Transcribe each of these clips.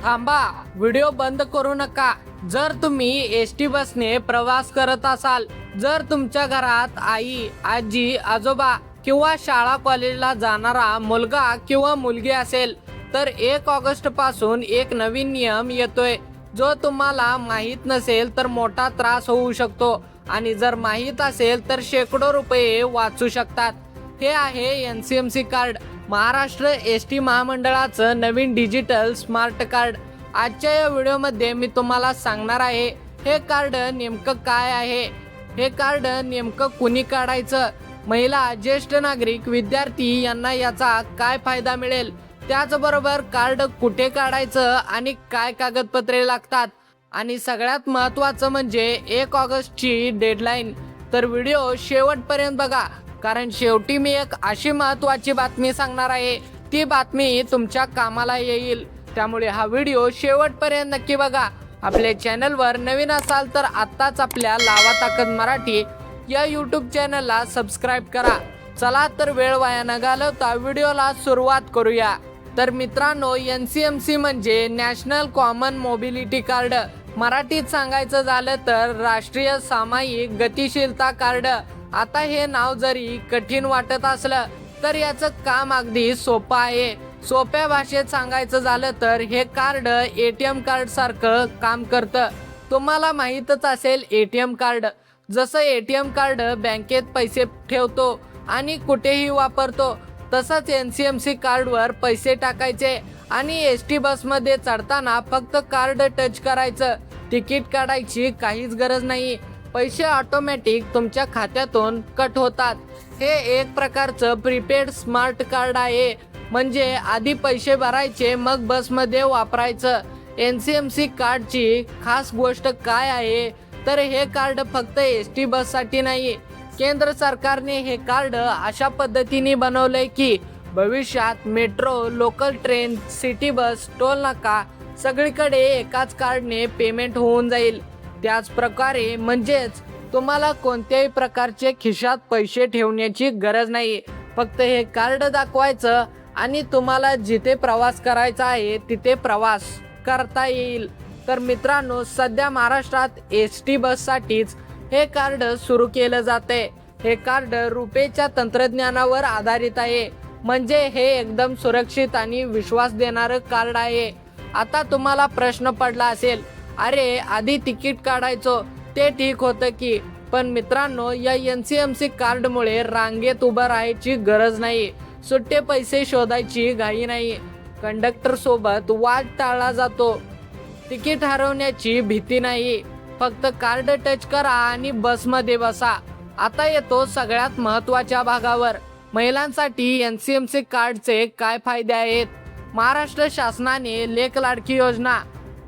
थांबा, व्हिडिओ बंद करू नका। जर तुम्ही एसटी बसने प्रवास करत असाल, जर तुमच्या घरात आई, आजी, आजोबा किंवा शाळा कॉलेजला जाणारा मुलगा किंवा मुलगी असेल, तर 1 ऑगस्ट पासून एक नवीन नियम येतोय, जो तुम्हाला माहीत नसेल तर मोठा त्रास होऊ शकतो आणि जर माहीत असेल तर शेकडो रुपये वाचू शकतात। हे आहे NCMC कार्ड, महाराष्ट्र एसटी महामंडळाचं नवीन डिजिटल स्मार्ट कार्ड। आजच्या या व्हिडिओमध्ये मी तुम्हाला सांगणार आहे हे कार्ड नेमकं काय आहे, हे कार्ड नेमकं कुणी काढायचं, महिला, ज्येष्ठ नागरिक, विद्यार्थी यांना याचा काय फायदा मिळेल, त्याचबरोबर कार्ड कुठे काढायचं आणि काय कागदपत्रे लागतात, आणि सगळ्यात महत्त्वाचं म्हणजे 1 ऑगस्टची डेडलाईन। तर व्हिडिओ शेवटपर्यंत बघा, कारण शेवटी मी एक अशी महत्त्वाची बातमी सांगणार आहे, ती बातमी तुमच्या कामाला येईल। त्यामुळे हा व्हिडिओ शेवटपर्यंत नक्की बघा। आपल्या चॅनलवर नवीन असाल तर आत्ताच आपल्या लावा ताकद मराठी या यूट्यूब चॅनलला सबस्क्राईब करा। चला तर वेळ वाया न घालवता व्हिडिओला सुरुवात करूया। तर मित्रांनो, NCMC म्हणजे नॅशनल कॉमन मोबिलिटी कार्ड, मराठीत सांगायचं झालं तर राष्ट्रीय सामायिक गतिशीलता कार्ड। आता हे नाव जरी कठीण वाटत असलं तर याचं काम अगदी सोपं आहे। सोप्या भाषेत सांगायचं झालं तर हे कार्ड ATM कार्ड सारखं काम करतं। तुम्हाला माहीतच असेल ATM कार्ड, जसं ATM कार्ड बँकेत पैसे ठेवतो आणि कुठेही वापरतो, तसंच NCMC कार्डवर पैसे टाकायचे आणि ST बसमध्ये चढताना फक्त कार्ड टच करायचं, तिकीट काढायची काहीच गरज नाही, पैसे ऑटोमॅटिक तुमच्या खात्यातून कट होतात। हे एक प्रकारचं प्रीपेड स्मार्ट कार्ड आहे, म्हणजे आधी पैसे भरायचे मग बसमध्ये वापरायचं। NCMC कार्डची खास गोष्ट काय आहे तर हे कार्ड फक्त ST बससाठी नाही, केंद्र सरकारने हे कार्ड अशा पद्धतीने बनवलंय की भविष्यात metro, local train, city bus, toll नाका सगळीकडे एकाच कार्डने पेमेंट होऊन जाईल। त्याच प्रकारे म्हणजेच तुम्हाला कोणत्याही प्रकारचे खिशात पैसे ठेवण्याची गरज नाही, फक्त हे कार्ड दाखवायचं आणि तुम्हाला जिथे प्रवास करायचा आहे तिथे प्रवास करता येईल। तर मित्रांनो, सध्या महाराष्ट्रात ST बससाठीच हे कार्ड सुरू केलं जाते। हे कार्ड रुपेच्या तंत्रज्ञानावर आधारित आहे, म्हणजे हे एकदम सुरक्षित आणि विश्वास देणारं कार्ड आहे। आता तुम्हाला प्रश्न पडला असेल, अरे आधी तिकीट काढायचो ते ठीक होतं की, पण मित्रांनो, या NCMC कार्डमुळे रांगेत उभं राहायची गरज नाही, सुट्टे पैसे शोधायची घाई नाही, कंडक्टर सोबत वाद टाळला जातो, तिकीट हरवण्याची भीती नाही, फक्त कार्ड टच करा आणि बसमध्ये बसा। आता येतो सगळ्यात महत्त्वाच्या भागावर, महिलांसाठी NCMC कार्डचे काय फायदे आहेत। महाराष्ट्र शासनाने लेक लाडकी योजना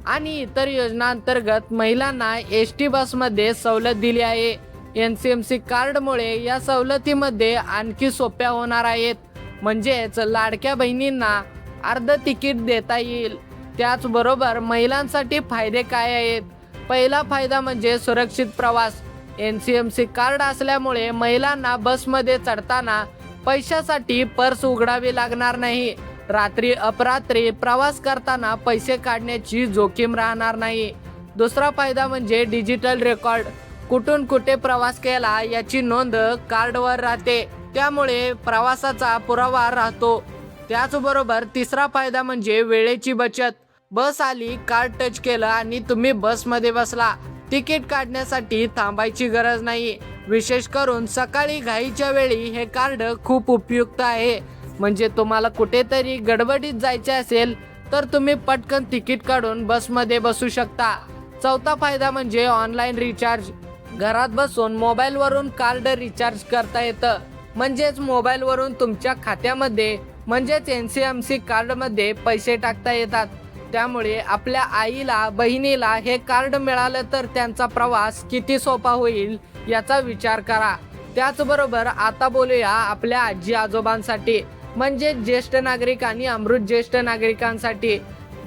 आणि इतर योजनांतर्गत महिलांना ST बसमध्ये सवलत दिली आहे। NCMC कार्डमुळे या सवलतीमध्ये आणखी सोप्या होणार आहेत, म्हणजेच लाडक्या बहिणींना अर्ध तिकीट देता येईल। त्याचबरोबर महिलांसाठी फायदे काय आहेत? पहिला फायदा म्हणजे सुरक्षित प्रवास। NCMC कार्ड असल्यामुळे महिलांना बसमध्ये चढताना पैशासाठी पर्स उघडावी लागणार नाही, रात्री अपरात्री प्रवास करताना पैसे काढण्याची जोखीम राहणार नाही। दुसरा फायदा म्हणजे डिजिटल रेकॉर्ड, कुठून कुठे प्रवास केला याची नोंद कार्डवर राहते, त्यामुळे प्रवासाचा पुरावा राहतो। त्याचबरोबर तिसरा फायदा म्हणजे वेळेची बचत, बस आली, कार्ड टच केलं आणि तुम्ही बसमध्ये बसला, तिकीट काढण्यासाठी थांबायची गरज नाही। विशेष करून सकाळी घाईच्या वेळी हे कार्ड खूप उपयुक्त आहे, म्हणजे तुम्हाला कुठेतरी गडबडीत जायचे असेल तर तुम्ही पटकन तिकीट काढून बसमध्ये बसू शकता। चौथा फायदा म्हणजे ऑनलाईन रिचार्ज, घरात बसून मोबाईलवरून कार्ड रिचार्ज करता येतं, म्हणजेच मोबाईलवरून तुमच्या खात्यामध्ये म्हणजेच NCMC कार्डमध्ये पैसे टाकता येतात। त्यामुळे आपल्या आईला, बहिणीला हे कार्ड मिळालं तर त्यांचा प्रवास किती सोपा होईल याचा विचार करा। त्याचबरोबर आता बोलूया आपल्या आजी आजोबांसाठी, म्हणजे ज्येष्ठ नागरिक आणि अमृत ज्येष्ठ नागरिकांसाठी।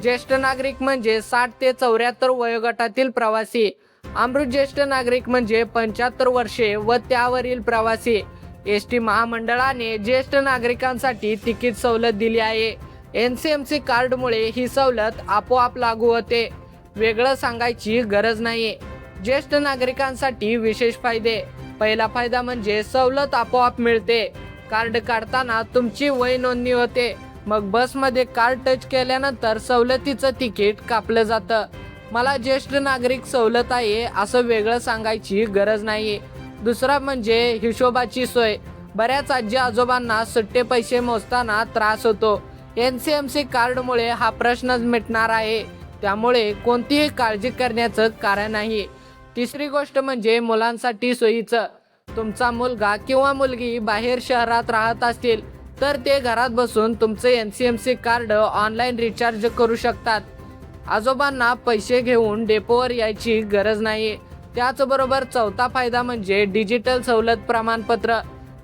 ज्येष्ठ नागरिक म्हणजे 60 ते 74 वयोगटातील प्रवासी, अमृत ज्येष्ठ नागरिक म्हणजे 75 वर्षे व त्यावरील प्रवासी। ST महामंडळाने ज्येष्ठ नागरिकांसाठी तिकीट सवलत दिली आहे, NCMC कार्डमुळे ही सवलत आपोआप लागू होते. वेगळं सांगायची गरज नाहीये. ज्येष्ठ नागरिकांसाठी विशेष फायदे. पहिला फायदा म्हणजे सवलत आपोआप मिळते. कार्ड काढताना तुमची वय नोंदणी होते. मग बसमध्ये कार्ड टच केल्यानंतर सवलतीचं तिकीट कापलं जातं. मला ज्येष्ठ नागरिक सवलत आहे असं वेगळं सांगायची गरज नाहीये. दुसरा म्हणजे हिशोबाची सोय. बऱ्याच आजी आजोबांना सुट्टे पैसे मोजताना त्रास होतो. NCMC कार्डमुळे हा प्रश्नच मिटणार आहे. त्यामुळे कोणतीही काळजी करण्याचं कारण नाही. तिसरी गोष्ट म्हणजे मुलांसाठी सोयीचं. तुमचा मुलगा किंवा मुलगी बाहेर शहरात राहत असतील तर ते घरात बसून तुमचे NCMC कार्ड ऑनलाईन रिचार्ज करू शकतात. आजोबांना पैसे घेऊन डेपोवर यायची गरज नाही. त्याचबरोबर चौथा फायदा म्हणजे डिजिटल सवलत प्रमाणपत्र.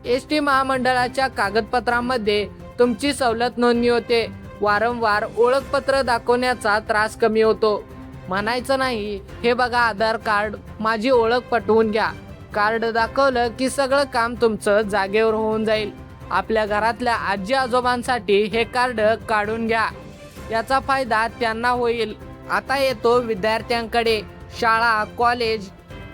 ST महामंडळाच्या कागदपत्रांमध्ये तुमची सवलत नोंदणी होते. वारंवार ओळखपत्र दाखवण्याचा त्रास कमी होतो. म्हणायचं नाही, हे बघा आधार कार्ड, माझी ओळख पटवून घ्या. कार्ड दाखवलं की सगळं काम तुमचं जागेवर होऊन जाईल. आपल्या घरातल्या आजी आजोबांसाठी हे कार्ड काढून घ्या. याचा फायदा त्यांना होईल. आता येतो विद्यार्थ्यांकडे. शाळा, कॉलेज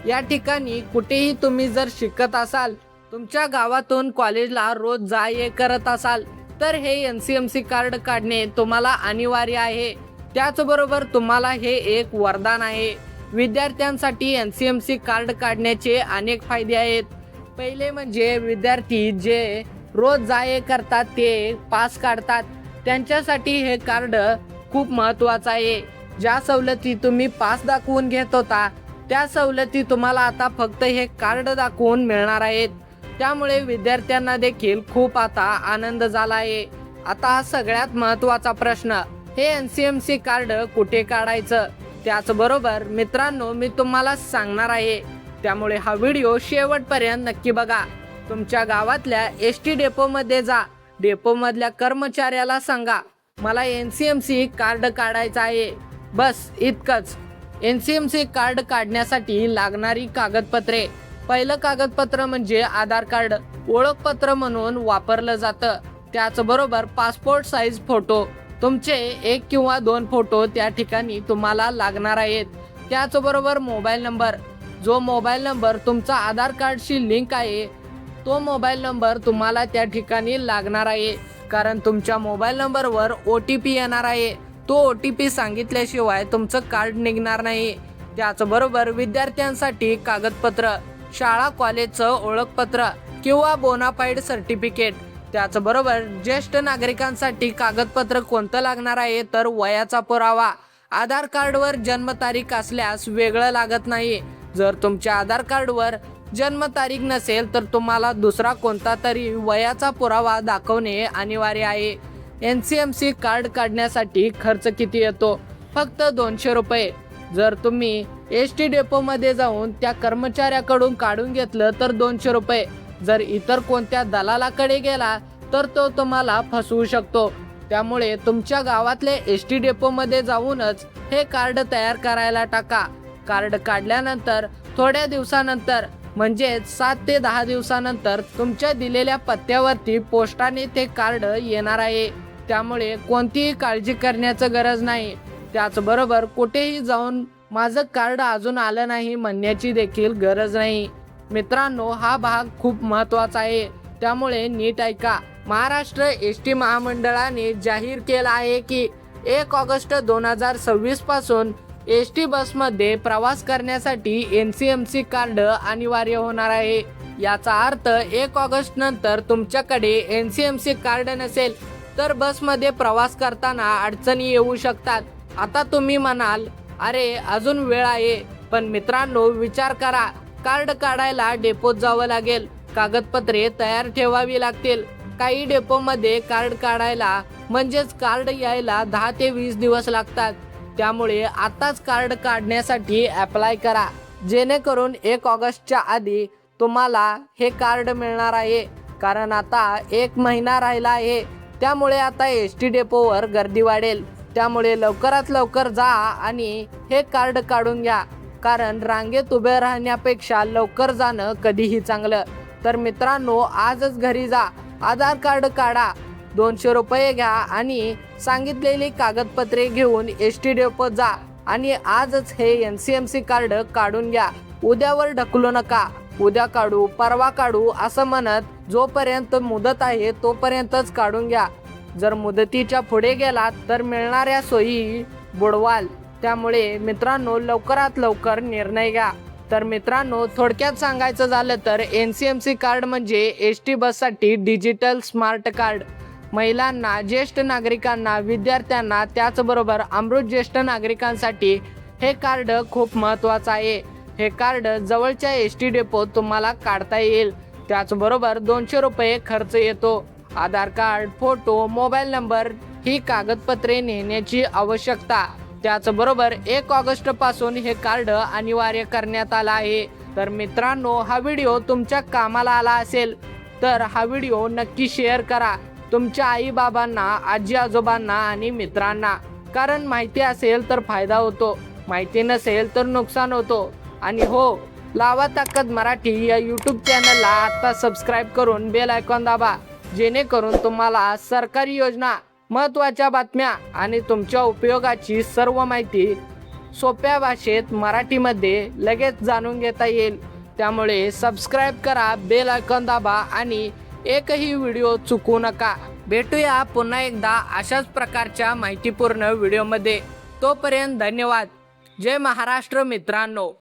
या ठिकाणी कुठेही तुम्ही जर शिकत असाल, तुमच्या गावातून कॉलेजला रोज जा ये करत असाल तर हे NCMC कार्ड काढणे तुम्हाला अनिवार्य आहे. त्याचबरोबर तुम्हाला हे एक वरदान आहे. विद्यार्थ्यांसाठी NCMC कार्ड काढण्याचे अनेक फायदे आहेत. पहिले म्हणजे विद्यार्थी जे रोज जा ये करतात ते पास काढतात, त्यांच्यासाठी हे कार्ड खूप महत्त्वाचं आहे. ज्या सवलती तुम्ही पास दाखवून घेत होता त्या सवलती तुम्हाला आता फक्त हे कार्ड दाखवून मिळणार आहेत. त्यामुळे विद्यार्थ्यांना देखील खूप आता आनंद झाला आहे. आता हा सगळ्यात महत्त्वाचा प्रश्न, हे NCMC कार्ड कुठे काढायचं? त्याचबरोबर मित्रांनो, मी तुम्हाला सांगणार आहे. त्यामुळे हा व्हिडिओ शेवटपर्यंत नक्की बघा. तुमच्या गावातल्या ST डेपोमध्ये जा. डेपोमधल्या कर्मचाऱ्याला सांगा, मला NCMC कार्ड काढायचं आहे. बस इतकंच. NCMC कार्ड काढण्यासाठी लागणारी कागदपत्रे. पहिलं कागदपत्र म्हणजे आधार कार्ड. ओळखपत्र म्हणून वापरलं जातं. त्याचबरोबर पासपोर्ट साईज फोटो. तुमचे 1 किंवा 2 फोटो त्या ठिकाणी तुम्हाला लागणार आहेत. त्याचबरोबर मोबाईल नंबर. जो मोबाईल नंबर तुमचा आधार कार्डशी लिंक आहे तो मोबाईल नंबर तुम्हाला त्या ठिकाणी लागणार आहे. कारण तुमच्या मोबाईल नंबरवर OTP येणार आहे. तो OTP सांगितल्याशिवाय तुमचं कार्ड निघणार नाही. त्याचबरोबर विद्यार्थ्यांसाठी कागदपत्र. शाळा कॉलेजचं ओळखपत्र किंवा बोनाफाईड सर्टिफिकेट. त्याचबरोबर ज्येष्ठ नागरिकांसाठी कागदपत्र कोणतं लागणार आहे तर वयाचा पुरावा. आधार कार्डवर जन्मतारीख असल्यास वेगळं लागत नाही. जर तुमच्या आधार कार्डवर जन्मतारीख नसेल तर तुम्हाला दुसरा कोणता तरी वयाचा पुरावा दाखवणे अनिवार्य आहे. NCMC कार्ड काढण्यासाठी खर्च किती येतो? फक्त 200 रुपये. जर तुम्ही ST डेपोमध्ये जाऊन त्या कर्मचाऱ्याकडून काढून घेतलं तर 200 रुपये. जर इतर कोणत्या दलालाकडे गेला तर तो तुम्हाला फसवू शकतो. त्यामुळे तुमच्या गावातले ST डेपोमध्ये जाऊनच हे कार्ड तयार करायला टाका. कार्ड काढल्यानंतर थोड्या दिवसानंतर म्हणजेच 7 ते 10 दिवसानंतर तुमच्या दिलेल्या पत्त्यावरती पोस्टाने ते कार्ड येणार आहे. त्यामुळे कोणतीही काळजी करण्याचं गरज नाही. त्याचबरोबर कुठेही जाऊन माझं कार्ड अजून आलं नाही म्हणण्याची देखील गरज नाही. मित्रांनो, हा भाग खूप महत्त्वाचा आहे. त्यामुळे नीट ऐका. महाराष्ट्र ST महामंडळाने जाहीर केलं आहे की 1 ऑगस्ट 2026 पासून ST बसमध्ये प्रवास करण्यासाठी NCMC कार्ड अनिवार्य होणार आहे. याचा अर्थ 1 ऑगस्ट नंतर तुमच्याकडे NCMC कार्ड नसेल तर बसमध्ये प्रवास करताना अडचणी येऊ शकतात. आता तुम्ही म्हणाल, अरे अजून वेळ आहे. पण मित्रांनो, विचार करा. कार्ड काढायला डेपोत जावं लागेल. कागदपत्रे तयार ठेवावी लागतील. काही डेपोमध्ये कार्ड काढायला म्हणजेच कार्ड यायला 10 ते 20 दिवस लागतात. त्यामुळे आताच कार्ड काढण्यासाठी अप्लाय करा, जेणेकरून 1 ऑगस्टच्या आधी तुम्हाला हे कार्ड मिळणार आहे. कारण आता 1 महिना राहिला आहे. त्यामुळे आता ST डेपोवर गर्दी वाढेल. त्यामुळे लवकरात लवकर जा आणि हे कार्ड काढून घ्या. कारण रांगेत उभे राहण्यापेक्षा लवकर जाणं कधीही चांगलं. तर मित्रांनो, आजच घरी जा, आधार कार्ड काढा. 200 रुपये घ्या आणि सांगितलेली कागदपत्रे घेऊन एसटी डेपोत जा आणि आजच हे NCMC कार्ड काढून घ्या. उद्यावर ढकलू नका. उद्या काढू, परवा काढू असं म्हणत जोपर्यंत मुदत आहे तोपर्यंतच काढून घ्या. जर मुदतीच्या पुढे गेलात तर मिळणाऱ्या सोयी बुडवाल. त्यामुळे मित्रांनो, लवकरात लवकर निर्णय घ्या. तर मित्रांनो, थोडक्यात सांगायचं झालं तर NCMC कार्ड म्हणजे ST बससाठी डिजिटल स्मार्ट कार्ड. महिलांना, ज्येष्ठ नागरिकांना, विद्यार्थ्यांना, त्याचबरोबर अमृत ज्येष्ठ नागरिकांसाठी हे कार्ड खूप महत्त्वाचं आहे. हे कार्ड जवळच्या ST डेपोत तुम्हाला काढता येईल. त्याचबरोबर 200 रुपये खर्च येतो. आधार कार्ड, फोटो, मोबाईल नंबर ही कागदपत्रे नेण्याची आवश्यकता. त्याचबरोबर 1 ऑगस्ट पासून हे कार्ड अनिवार्य करण्यात आलं आहे. तर मित्रांनो, हा व्हिडिओ तुमच्या कामाला आला असेल तर हा व्हिडिओ नक्की शेअर करा तुमच्या आई बाबांना, आजी आजोबांना आणि मित्रांना. कारण माहिती असेल तर फायदा होतो, माहिती नसेल तर नुकसान होतो. आणि हो, लावा ताकद मराठी या यूट्यूब चॅनलला आता सबस्क्राईब करून बेल आयकॉन दाबा, जेणेकरून तुम्हाला सरकारी योजना, महत्त्वाच्या बातम्या आणि तुमच्या उपयोगाची सर्व माहिती सोप्या भाषेत मराठीमध्ये लगेच जाणून घेता येईल. त्यामुळे सबस्क्राईब करा, बेल आयकॉन दाबा आणि एकही व्हिडिओ चुकवू नका. भेटूया पुन्हा एकदा अशाच प्रकारच्या माहितीपूर्ण व्हिडिओमध्ये. तोपर्यंत धन्यवाद. जय महाराष्ट्र मित्रांनो.